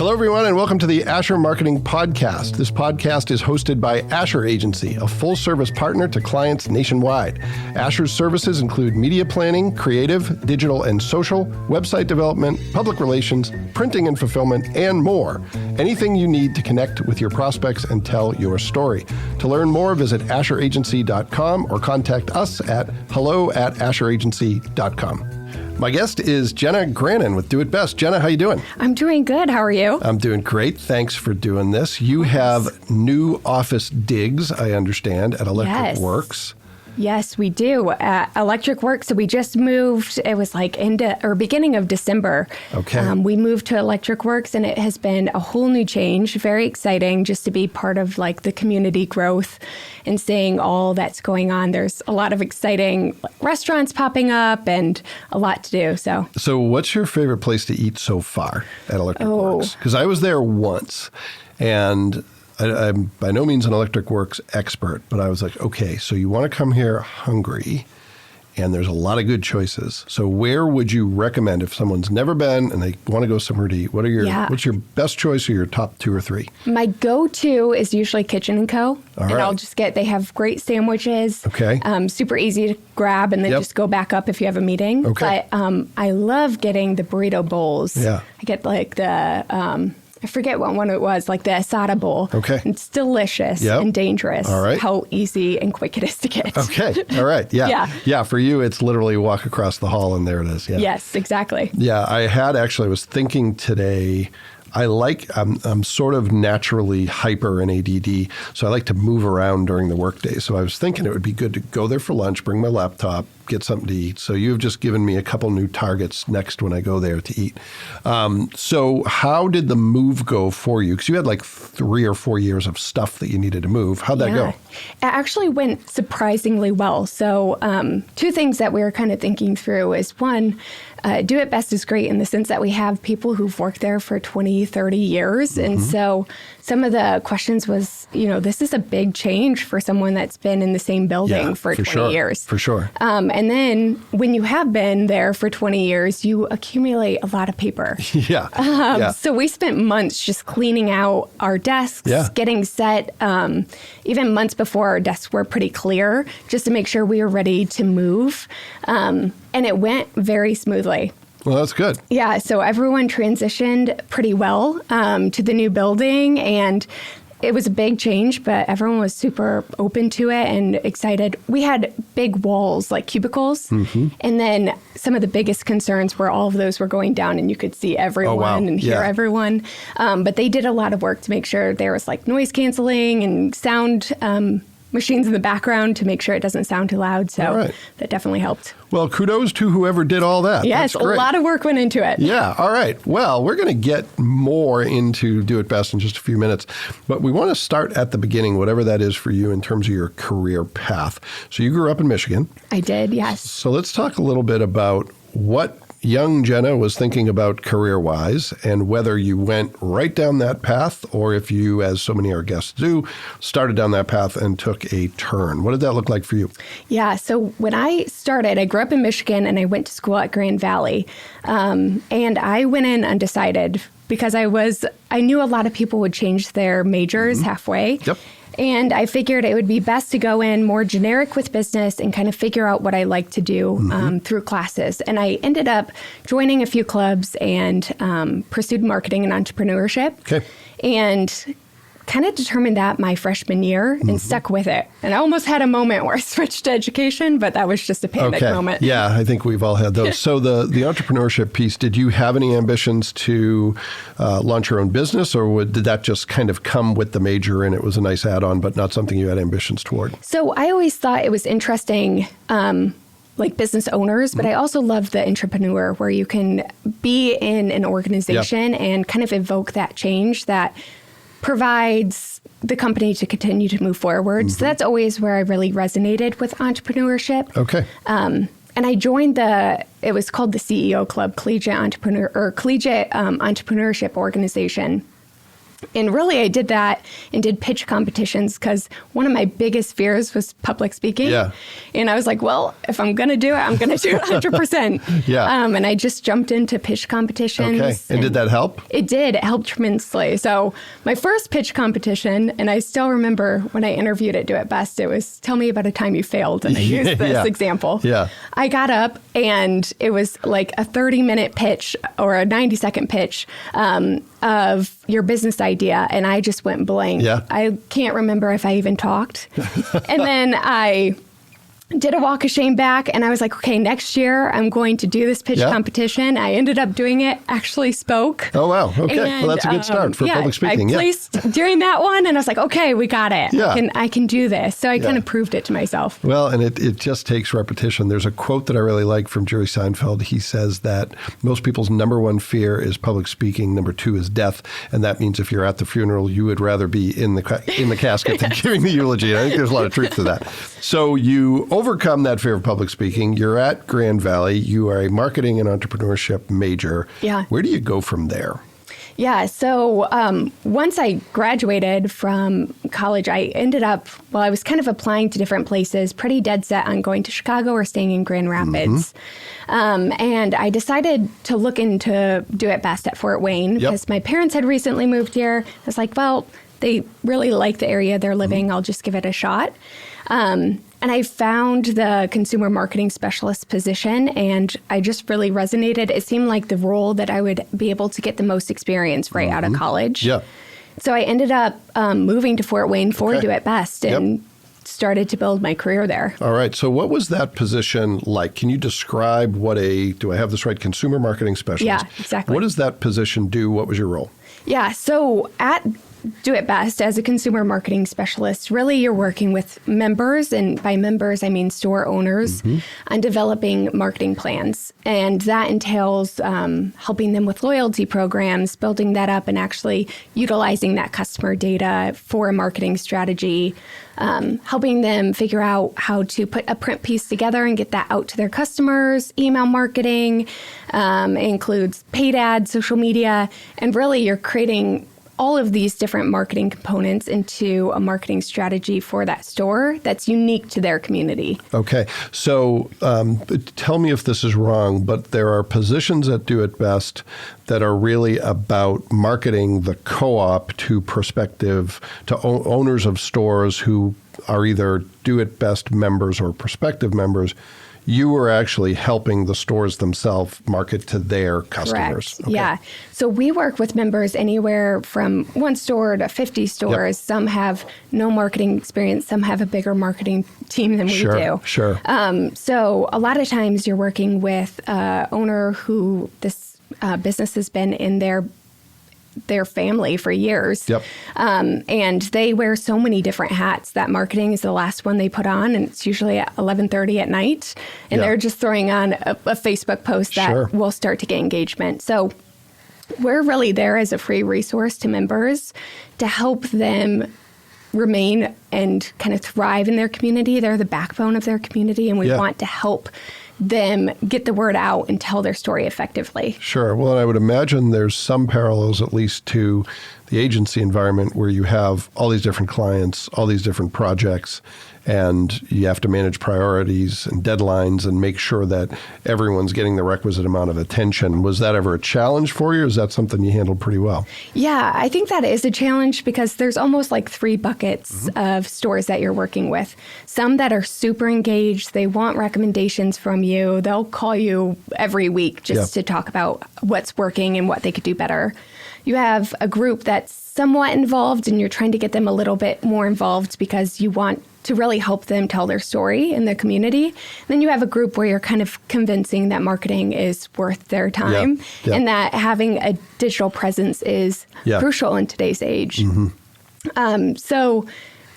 Hello, everyone, and welcome to the Asher Marketing Podcast. This podcast is hosted by Asher Agency, a full-service partner to clients nationwide. Asher's services include media planning, creative, digital and social, website development, public relations, printing and fulfillment, and more. Anything you need to connect with your prospects and tell your story. To learn more, visit asheragency.com or contact us at hello@asheragency.com. My guest is Jenna Grannan with Do It Best. Jenna, how you doing? I'm doing good. How are you? I'm doing great. Thanks for doing this. You have new office digs, I understand, at Electric Works. Yes, we do. Electric Works. So we just moved. It was like beginning of December. Okay. We moved to Electric Works, and it has been a whole new change. Very exciting just to be part of like the community growth and seeing all that's going on. There's a lot of exciting restaurants popping up and a lot to do. So what's your favorite place to eat so far at Electric Works? Because I was there once, and I'm by no means an Electric Works expert, but I was like, okay, so you want to come here hungry, and there's a lot of good choices. So where would you recommend if someone's never been and they want to go somewhere to eat? What's your best choice or your top two or three? My go-to is usually Kitchen & Co. I'll just they have great sandwiches. Okay. Super easy to grab and then just go back up if you have a meeting. Okay. But I love getting the burrito bowls. Yeah. I get like the... I forget what one it was, like the asada bowl. Okay. It's delicious and dangerous. All right. How easy and quick it is to get. Okay. All right. Yeah. Yeah. For you, it's literally walk across the hall and there it is. Yeah. Yes, exactly. Yeah. I was thinking today, I'm sort of naturally hyper and ADD, so I like to move around during the workday. So I was thinking it would be good to go there for lunch, bring my laptop, get something to eat. So you've just given me a couple new targets next when I go there to eat. So how did the move go for you? Because you had like 3 or 4 years of stuff that you needed to move. How'd that go? It actually went surprisingly well. So two things that we were kind of thinking through is one, Do It Best is great in the sense that we have people who've worked there for 20, 30 years. Mm-hmm. And so some of the questions was, this is a big change for someone that's been in the same building for 20 years. For sure. And then when you have been there for 20 years, you accumulate a lot of paper. So we spent months just cleaning out our desks, getting set, even months before our desks were pretty clear, just to make sure we were ready to move. And it went very smoothly. Well, that's good. Yeah, so everyone transitioned pretty well to the new building, and it was a big change, but everyone was super open to it and excited. We had big walls, like cubicles, and then some of the biggest concerns were all of those were going down and you could see everyone and hear everyone. But they did a lot of work to make sure there was like noise canceling and sound machines in the background to make sure it doesn't sound too loud. So that definitely helped. Well, kudos to whoever did all that. Yes, a lot of work went into it. Yeah. All right. Well, we're going to get more into Do It Best in just a few minutes, but we want to start at the beginning, whatever that is for you in terms of your career path. So you grew up in Michigan. I did, yes. So let's talk a little bit about what young Jenna was thinking about career-wise and whether you went right down that path or if you, as so many of our guests do, started down that path and took a turn. What did that look like for you? Yeah, so when I started, I grew up in Michigan and I went to school at Grand Valley. And I went in undecided because I knew a lot of people would change their majors halfway. Yep. And I figured it would be best to go in more generic with business and kind of figure out what I like to do through classes. And I ended up joining a few clubs and pursued marketing and entrepreneurship. Okay. And kind of determined that my freshman year and stuck with it. And I almost had a moment where I switched to education, but that was just a panic moment. Yeah, I think we've all had those. So the entrepreneurship piece, did you have any ambitions to launch your own business, or did that just kind of come with the major and it was a nice add-on, but not something you had ambitions toward? So I always thought it was interesting, like business owners, but I also love the entrepreneur where you can be in an organization and kind of evoke that change that provides the company to continue to move forward. So that's always where I really resonated with entrepreneurship. Okay. And I joined it was called the CEO Club, Collegiate Entrepreneurship Organization. And really, I did that and did pitch competitions because one of my biggest fears was public speaking. Yeah. And I was like, well, if I'm going to do it, I'm going to do it 100%. Yeah. And I just jumped into pitch competitions. Okay. And did that help? It did. It helped tremendously. So my first pitch competition, and I still remember when I interviewed at Do It Best, it was, tell me about a time you failed. And I used this example. Yeah. I got up and it was like a 30-minute pitch or a 90-second pitch of your business idea, and I just went blank. Yeah. I can't remember if I even talked. And then I did a walk of shame back, and I was like, okay, next year I'm going to do this pitch competition. I ended up doing it, actually spoke. Oh, wow. Okay. And, well, that's a good start for public speaking. I placed during that one, and I was like, okay, we got it. Yeah. I can do this. So I kind of proved it to myself. Well, and it just takes repetition. There's a quote that I really like from Jerry Seinfeld. He says that most people's number one fear is public speaking. Number two is death. And that means if you're at the funeral, you would rather be in the casket than giving the eulogy. I think there's a lot of truth to that. So you overcome that fear of public speaking. You're at Grand Valley. You are a marketing and entrepreneurship major. Yeah. Where do you go from there? Yeah. So once I graduated from college, I ended up, I was kind of applying to different places, pretty dead set on going to Chicago or staying in Grand Rapids. And I decided to look into Do It Best at Fort Wayne because my parents had recently moved here. I was like, well, they really like the area they're living. I'll just give it a shot. And I found the consumer marketing specialist position, and I just really resonated. It seemed like the role that I would be able to get the most experience right out of college. Yeah. So I ended up moving to Fort Wayne for Do It Best and started to build my career there. All right. So what was that position like? Can you describe do I have this right, consumer marketing specialist? Yeah, exactly. What does that position do? What was your role? Yeah. So at Do It Best, as a consumer marketing specialist, really you're working with members, and by members I mean store owners, on developing marketing plans. And that entails helping them with loyalty programs, building that up, and actually utilizing that customer data for a marketing strategy, helping them figure out how to put a print piece together and get that out to their customers. Email marketing includes paid ads, social media, and really you're creating all of these different marketing components into a marketing strategy for that store that's unique to their community. Okay. So tell me if this is wrong, but there are positions at Do It Best that are really about marketing the co-op to owners of stores who are either Do It Best members or prospective members. You were actually helping the stores themselves market to their customers. Correct. Okay. Yeah. So we work with members anywhere from 1 store to 50 stores. Some have no marketing experience. Some have a bigger marketing team than we do. Sure. So a lot of times you're working with an owner who this business has been in their family for years. Yep. And they wear so many different hats that marketing is the last one they put on, and it's usually at 11:30 at night. And they're just throwing on a Facebook post that will start to get engagement. So we're really there as a free resource to members to help them remain and kind of thrive in their community. They're the backbone of their community, and we want to help them get the word out and tell their story effectively. Sure. Well, and I would imagine there's some parallels, at least, to the agency environment where you have all these different clients, all these different projects, and you have to manage priorities and deadlines and make sure that everyone's getting the requisite amount of attention. Was that ever a challenge for you, or is that something you handled pretty well? Yeah, I think that is a challenge because there's almost like 3 buckets of stores that you're working with. Some that are super engaged, they want recommendations from you. They'll call you every week just to talk about what's working and what they could do better. You have a group that's somewhat involved, and you're trying to get them a little bit more involved because you want to really help them tell their story in the community. Then you have a group where you're kind of convincing that marketing is worth their time and that having a digital presence is crucial in today's age. So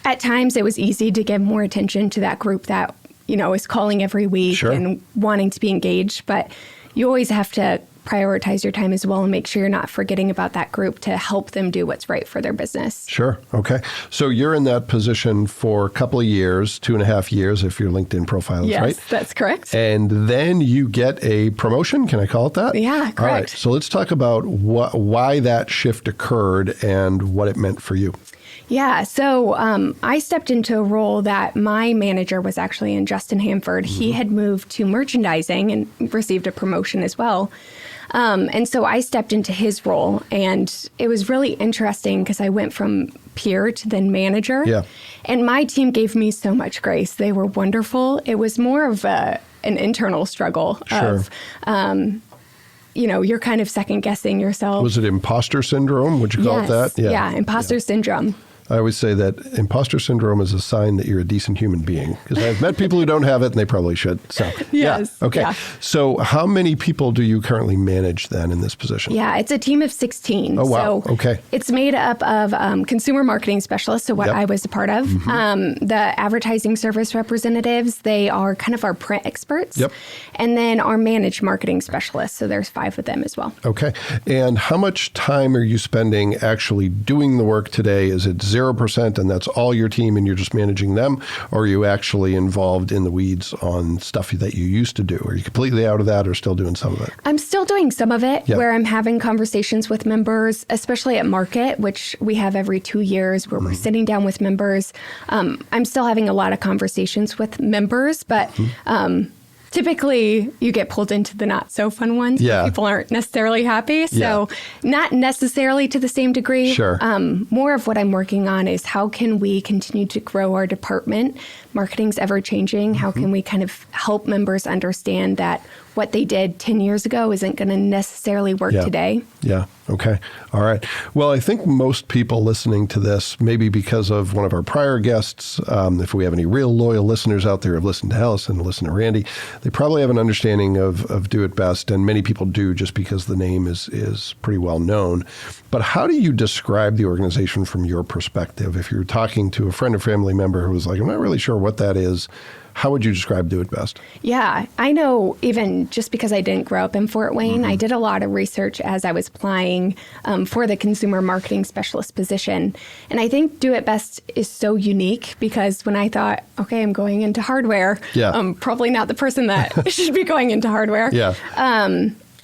at times it was easy to give more attention to that group that, is calling every week and wanting to be engaged. But you always have to prioritize your time as well and make sure you're not forgetting about that group to help them do what's right for their business. Sure. Okay. So you're in that position for a couple of years, 2.5 years, if your LinkedIn profile is right. Yes, that's correct. And then you get a promotion. Can I call it that? Yeah, correct. All right. So let's talk about why that shift occurred and what it meant for you. Yeah, so I stepped into a role that my manager was actually in, Justin Hamford. He had moved to merchandising and received a promotion as well. And so I stepped into his role, and it was really interesting because I went from peer to then manager. Yeah. And my team gave me so much grace. They were wonderful. It was more of an internal struggle of, you're kind of second guessing yourself. Was it imposter syndrome? Would you call it that? Yeah, imposter syndrome. I always say that imposter syndrome is a sign that you're a decent human being, because I've met people who don't have it and they probably should. So, yes. Yeah. Okay. Yeah. So how many people do you currently manage then in this position? Yeah, it's a team of 16. Oh, wow. So okay. It's made up of consumer marketing specialists, so what I was a part of. The advertising service representatives, they are kind of our print experts. Yep. And then our managed marketing specialists, so there's 5 of them as well. Okay. And how much time are you spending actually doing the work today? Is it 0% and that's all your team and you're just managing them? Or are you actually involved in the weeds on stuff that you used to do? Are you completely out of that or still doing some of it? I'm still doing some of it, where I'm having conversations with members, especially at market, which we have every 2 years, where we're sitting down with members. I'm still having a lot of conversations with members, but typically you get pulled into the not so fun ones where people aren't necessarily happy. So not necessarily to the same degree. Sure. More of what I'm working on is how can we continue to grow our department? Marketing's ever changing. How can we kind of help members understand that what they did 10 years ago isn't going to necessarily work today? Yeah. Okay. All right. Well, I think most people listening to this, maybe because of one of our prior guests, if we have any real loyal listeners out there who have listened to Allison, listen to Randy, they probably have an understanding of Do It Best, and many people do just because the name is pretty well known. But how do you describe the organization from your perspective? If you're talking to a friend or family member who was like, I'm not really sure what that is, how would you describe Do It Best? Yeah, I know, even just because I didn't grow up in Fort Wayne, I did a lot of research as I was applying for the consumer marketing specialist position. And I think Do It Best is so unique because when I thought, okay, I'm going into hardware, I'm probably not the person that should be going into hardware.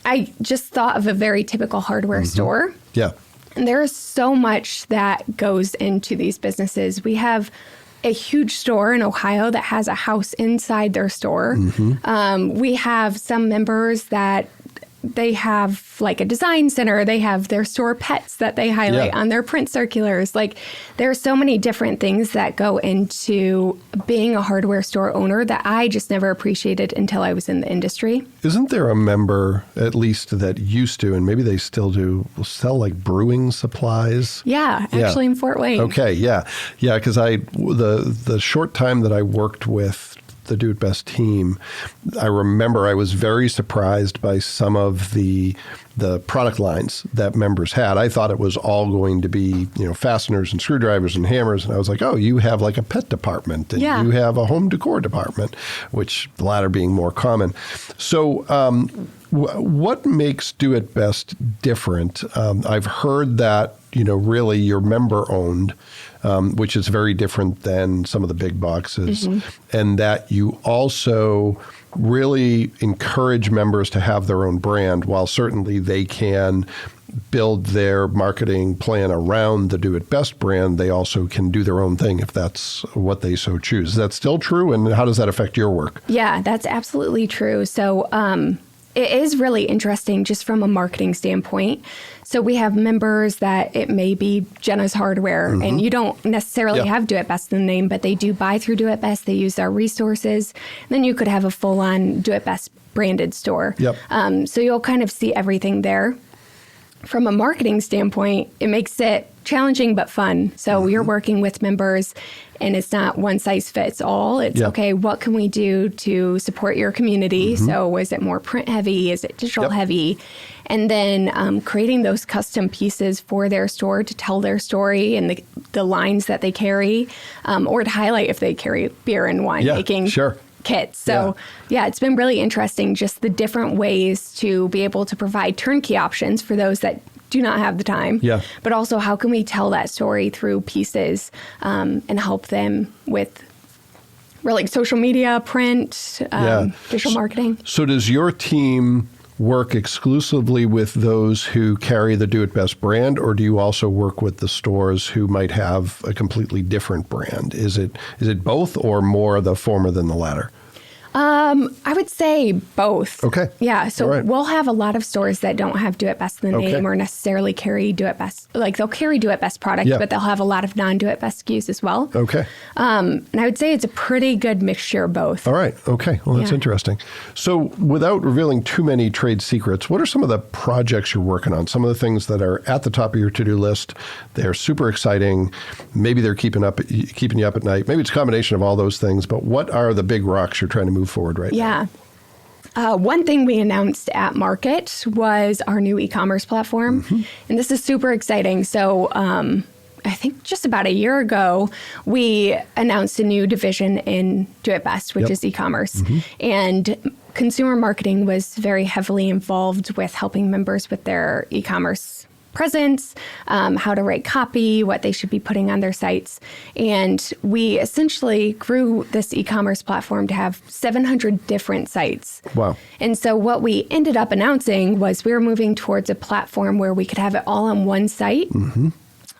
I just thought of a very typical hardware store. And there is so much that goes into these businesses. We have a huge store in Ohio that has a house inside their store. We have some members that they have like a design center. They have their store pets that they highlight on their print circulars. Like there are so many different things that go into being a hardware store owner that I just never appreciated until I was in the industry. Isn't there a member, at least that used to, and maybe they still do, will sell like brewing supplies? Yeah, actually in Fort Wayne. Okay, yeah, because the short time that I worked with the Do It Best team, I remember I was very surprised by some of the product lines that members had. I thought it was all going to be, fasteners and screwdrivers and hammers. And I was like, oh, you have like a pet department and you have a home decor department, which the latter being more common. So what makes Do It Best different? I've heard that, really you're member owned, which is very different than some of the big boxes, and that you also really encourage members to have their own brand, while certainly they can build their marketing plan around the Do It Best brand. They also can do their own thing if that's what they so choose. Is that still true? And how does that affect your work? Yeah, that's absolutely true. So it is really interesting just from a marketing standpoint. So we have members that it may be Jenna's Hardware, and you don't necessarily have Do It Best in the name, but they do buy through Do It Best. They use our resources. And then you could have a full-on Do It Best branded store. So you'll kind of see everything there. From a marketing standpoint, it makes it challenging but fun. So you're working with members, and it's not one size fits all. It's okay, what can we do to support your community? So is it more print heavy? Is it digital heavy? And then creating those custom pieces for their store to tell their story and the lines that they carry, or to highlight if they carry beer and wine making. kits. So yeah, it's been really interesting, just the different ways to be able to provide turnkey options for those that do not have the time. Yeah. But also, how can we tell that story through pieces and help them with really social media, print, digital marketing. So does your team work exclusively with those who carry the Do It Best brand, or do you also work with the stores who might have a completely different brand? Is it both, or more the former than the latter? I would say both. Okay. Yeah. So All right. we'll have a lot of stores that don't have Do It Best in the name or necessarily carry Do It Best. Like they'll carry Do It Best products, but they'll have a lot of non-Do It Best SKUs as well. Okay. And I would say it's a pretty good mixture of both. All right. Okay. Well, that's interesting. So without revealing too many trade secrets, what are some of the projects you're working on? Some of the things that are at the top of your to-do list, they're super exciting. Maybe they're keeping you up at night. Maybe it's a combination of all those things, but what are the big rocks you're trying to move forward right now? One thing we announced at Market was our new e-commerce platform. And this is super exciting. So I think just about a year ago, we announced a new division in Do It Best, which is e-commerce. And consumer marketing was very heavily involved with helping members with their e-commerce presence, how to write copy, what they should be putting on their sites. And we essentially grew this e-commerce platform to have 700 different sites. Wow. And so what we ended up announcing was we were moving towards a platform where we could have it all on one site.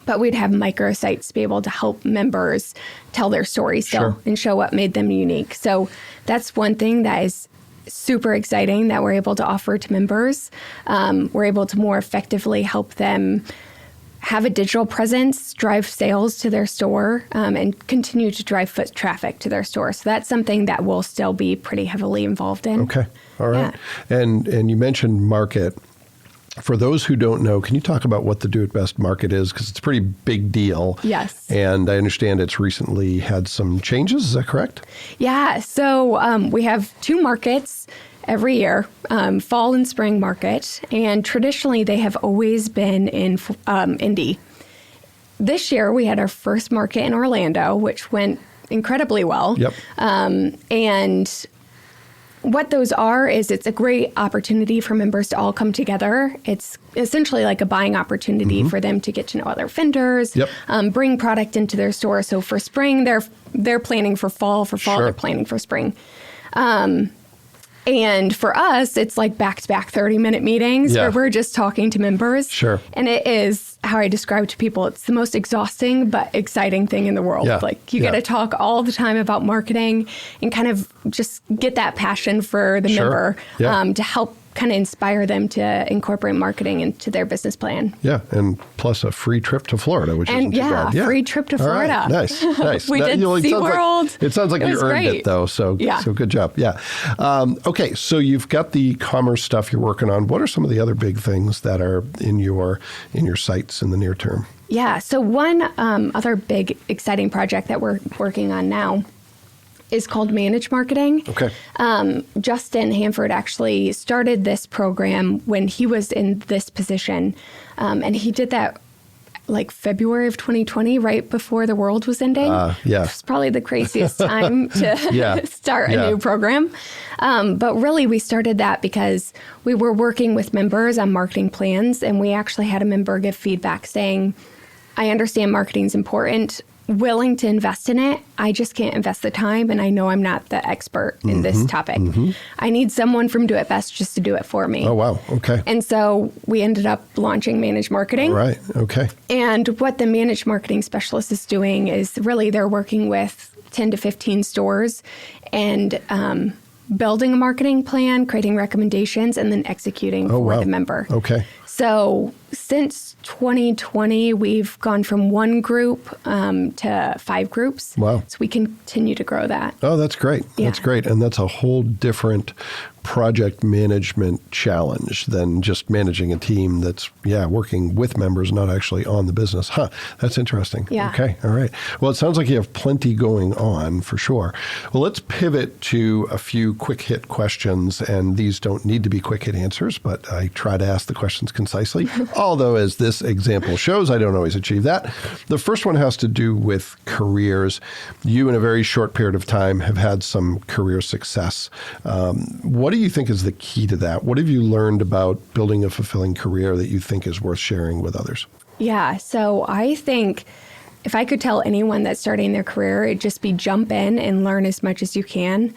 But we'd have microsites to be able to help members tell their story still and show what made them unique. So that's one thing that is super exciting that we're able to offer to members. We're able to more effectively help them have a digital presence, drive sales to their store, and continue to drive foot traffic to their store. So that's something that we'll still be pretty heavily involved in. Okay. All right. Yeah. And you mentioned Market. For those who don't know, can you talk about what the Do It Best Market is? Because it's a pretty big deal. Yes. And I understand it's recently had some changes. Is that correct? Yeah. So we have 2 markets every year, fall and spring market. And traditionally, they have always been in Indy. This year, we had our first market in Orlando, which went incredibly well. Yep. And what those are is it's a great opportunity for members to all come together. It's essentially like a buying opportunity for them to get to know other vendors, bring product into their store. So for spring, they're planning for fall. For fall, they're planning for spring. And for us, it's like back-to-back 30-minute meetings where we're just talking to members. Sure. And it is how I describe to people, it's the most exhausting but exciting thing in the world. Yeah. Like you get to talk all the time about marketing and kind of just get that passion for the member to help kind of inspire them to incorporate marketing into their business plan. Yeah, and plus a free trip to Florida, which isn't too bad. Yeah, free trip to Florida. All right. Nice. We did SeaWorld. It sounds like you earned it, though, so good job. Yeah. Okay, so you've got the commerce stuff you're working on. What are some of the other big things that are in your sights in the near term? Yeah, so one other big exciting project that we're working on now is called Managed Marketing. Okay. Justin Hanford actually started this program when he was in this position, and he did that like February of 2020, right before the world was ending. It's probably the craziest time to start a new program. But really, we started that because we were working with members on marketing plans, and we actually had a member give feedback saying, I understand marketing is important, willing to invest in it. I just can't invest the time, and I know I'm not the expert in this topic. I need someone from Do It Best just to do it for me. Oh, wow. Okay. And so we ended up launching Managed Marketing. Right. Okay. And what the Managed Marketing Specialist is doing is really they're working with 10 to 15 stores and building a marketing plan, creating recommendations, and then executing for the member. Okay. So since 2020, we've gone from 1 group to 5 groups. Wow. So we continue to grow that. Oh, that's great. Yeah. That's great. And that's a whole different project management challenge than just managing a team that's, working with members, not actually on the business. That's interesting. Yeah. Okay, all right. Well, it sounds like you have plenty going on for sure. Well, let's pivot to a few quick hit questions, and these don't need to be quick hit answers, but I try to ask the questions concisely. Although, as this example shows, I don't always achieve that. The first one has to do with careers. You, in a very short period of time, have had some career success. What do you think is the key to that? What have you learned about building a fulfilling career that you think is worth sharing with others? Yeah, so I think if I could tell anyone that's starting their career, it'd just be jump in and learn as much as you can.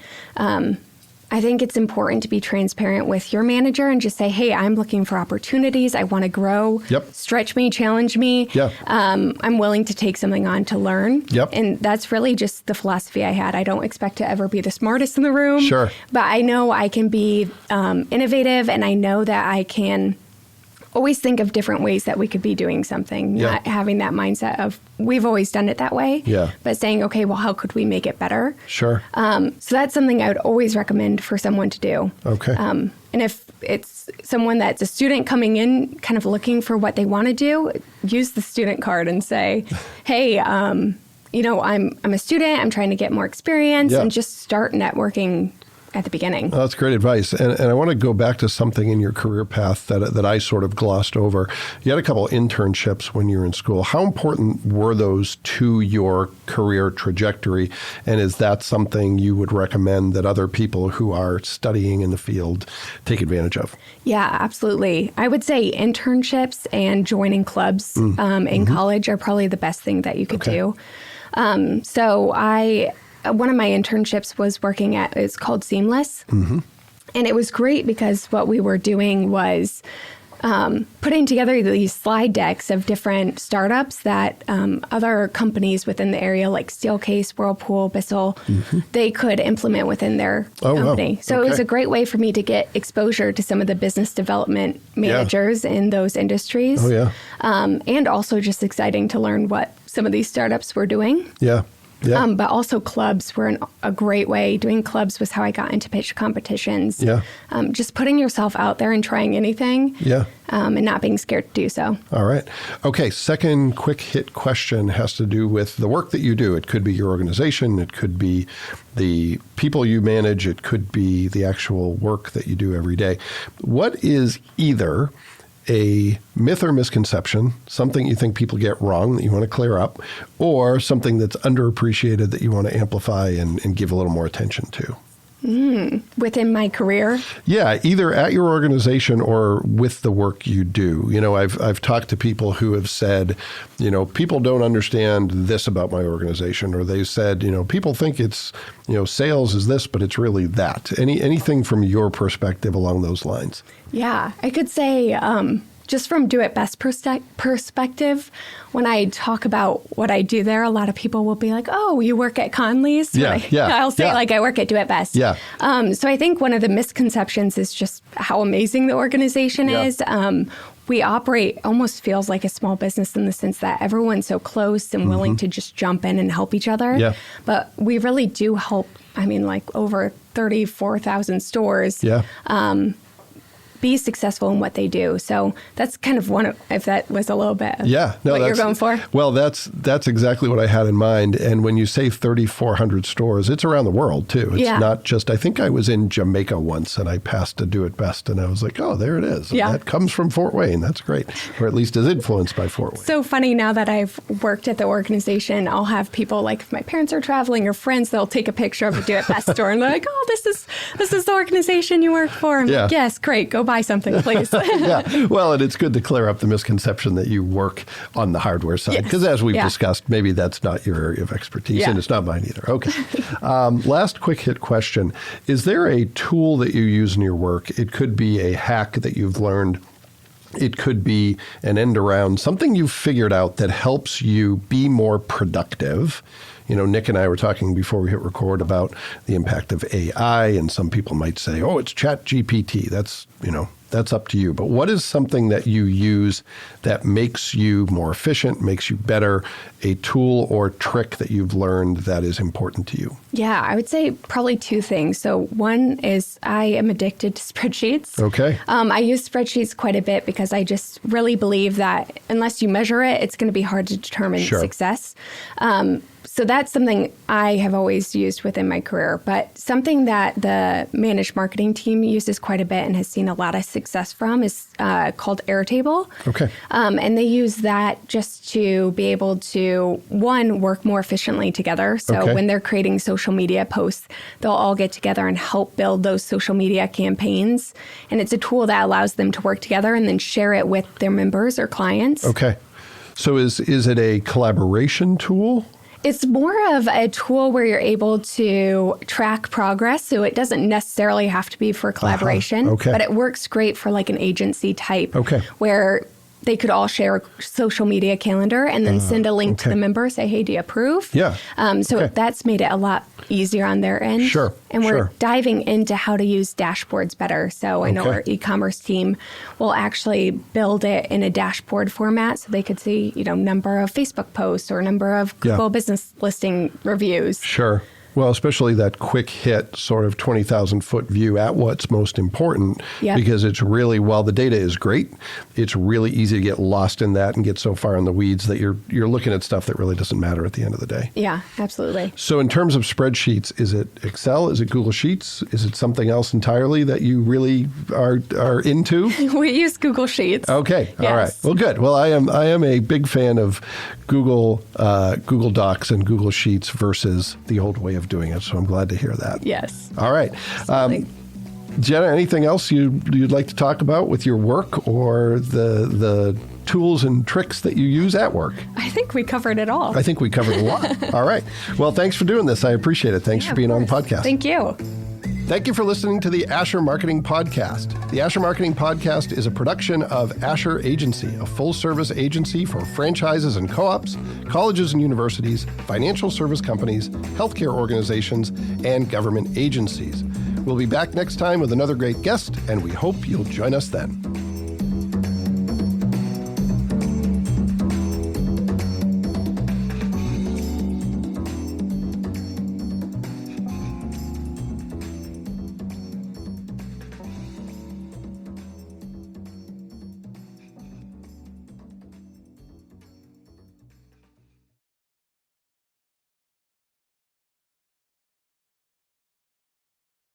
I think it's important to be transparent with your manager and just say, hey, I'm looking for opportunities. I want to grow. Yep. Stretch me, challenge me. Yeah. I'm willing to take something on to learn. Yep. And that's really just the philosophy I had. I don't expect to ever be the smartest in the room. Sure. But I know I can be innovative, and I know that I can always think of different ways that we could be doing something, not having that mindset of we've always done it that way, but saying, okay, well, how could we make it better? Sure. So that's something I would always recommend for someone to do. Okay. And if it's someone that's a student coming in, kind of looking for what they want to do, use the student card and say, hey, I'm a student, I'm trying to get more experience, and just start networking at the beginning. Well, that's great advice. And I want to go back to something in your career path that I sort of glossed over. You had a couple internships when you were in school. How important were those to your career trajectory? And is that something you would recommend that other people who are studying in the field take advantage of? Yeah, absolutely. I would say internships and joining clubs in college are probably the best thing that you could do. One of my internships was working it's called Seamless. And it was great because what we were doing was putting together these slide decks of different startups that other companies within the area, like Steelcase, Whirlpool, Bissell, they could implement within their company. Wow. So it was a great way for me to get exposure to some of the business development managers in those industries. And also just exciting to learn what some of these startups were doing. But also clubs were a great way. Doing clubs was how I got into pitch competitions. Just putting yourself out there and trying anything and not being scared to do so. All right. Okay, second quick hit question has to do with the work that you do. It could be your organization. It could be the people you manage. It could be the actual work that you do every day. What is either a myth or misconception, something you think people get wrong that you want to clear up, or something that's underappreciated that you want to amplify and give a little more attention to? Within my career? Yeah, either at your organization or with the work you do. I've talked to people who have said, people don't understand this about my organization, or they said, people think it's, sales is this, but it's really that. Anything from your perspective along those lines? Yeah, I could say just from Do It Best perspective, when I talk about what I do there, a lot of people will be like, oh, you work at Conley's? I'll say I work at Do It Best. So I think one of the misconceptions is just how amazing the organization is. We operate almost feels like a small business in the sense that everyone's so close and willing to just jump in and help each other. But we really do help, over 34,000 stores. Be successful in what they do. So that's kind of if that was a little bit of what you're going for. Well, that's exactly what I had in mind. And when you say 3,400 stores, it's around the world too. It's not just, I think I was in Jamaica once and I passed a Do It Best and I was like, oh, there it is. And that comes from Fort Wayne. That's great. Or at least is influenced by Fort Wayne. So funny now that I've worked at the organization, I'll have people like if my parents are traveling or friends, they'll take a picture of a Do It Best store and they're like, oh, this is the organization you work for. I'm like, yes, great. Go buy something, please. Well, and it's good to clear up the misconception that you work on the hardware side, because as we've discussed, maybe that's not your area of expertise, and it's not mine either. Okay. Last quick hit question. Is there a tool that you use in your work? It could be a hack that you've learned. It could be an end around, something you've figured out that helps you be more productive. Nick and I were talking before we hit record about the impact of AI, and some people might say, oh, it's Chat GPT. That's, That's up to you. But what is something that you use that makes you more efficient, makes you better, a tool or trick that you've learned that is important to you? Yeah, I would say probably two things. So one is I am addicted to spreadsheets. Okay. I use spreadsheets quite a bit because I just really believe that unless you measure it, it's going to be hard to determine success. So that's something I have always used within my career, but something that the managed marketing team uses quite a bit and has seen a lot of success from is called Airtable. Okay. And they use that just to be able to, one, work more efficiently together. So when they're creating social media posts, they'll all get together and help build those social media campaigns. And it's a tool that allows them to work together and then share it with their members or clients. Okay. So is it a collaboration tool? It's more of a tool where you're able to track progress. So it doesn't necessarily have to be for collaboration, but it works great for like an agency type where they could all share a social media calendar and then send a link to the member, say, hey, do you approve? Yeah. So that's made it a lot easier on their end. Sure. And we're diving into how to use dashboards better. So I know our e-commerce team will actually build it in a dashboard format so they could see, number of Facebook posts or number of Google business listing reviews. Sure. Well, especially that quick hit sort of 20,000 foot view at what's most important, because it's really, while the data is great, it's really easy to get lost in that and get so far in the weeds that you're looking at stuff that really doesn't matter at the end of the day. Yeah, absolutely. So in terms of spreadsheets, is it Excel? Is it Google Sheets? Is it something else entirely that you really are into? We use Google Sheets. Okay. All right. Well, good. Well, I am a big fan of Google Docs and Google Sheets versus the old way of doing it. So I'm glad to hear that. Yes. All right. Jenna, anything else you'd like to talk about with your work or the tools and tricks that you use at work? I think we covered it all. I think we covered a lot. All right. Well, thanks for doing this. I appreciate it. Thanks for being on the podcast. Thank you. Thank you for listening to the Asher Marketing Podcast. The Asher Marketing Podcast is a production of Asher Agency, a full-service agency for franchises and co-ops, colleges and universities, financial service companies, healthcare organizations, and government agencies. We'll be back next time with another great guest, and we hope you'll join us then.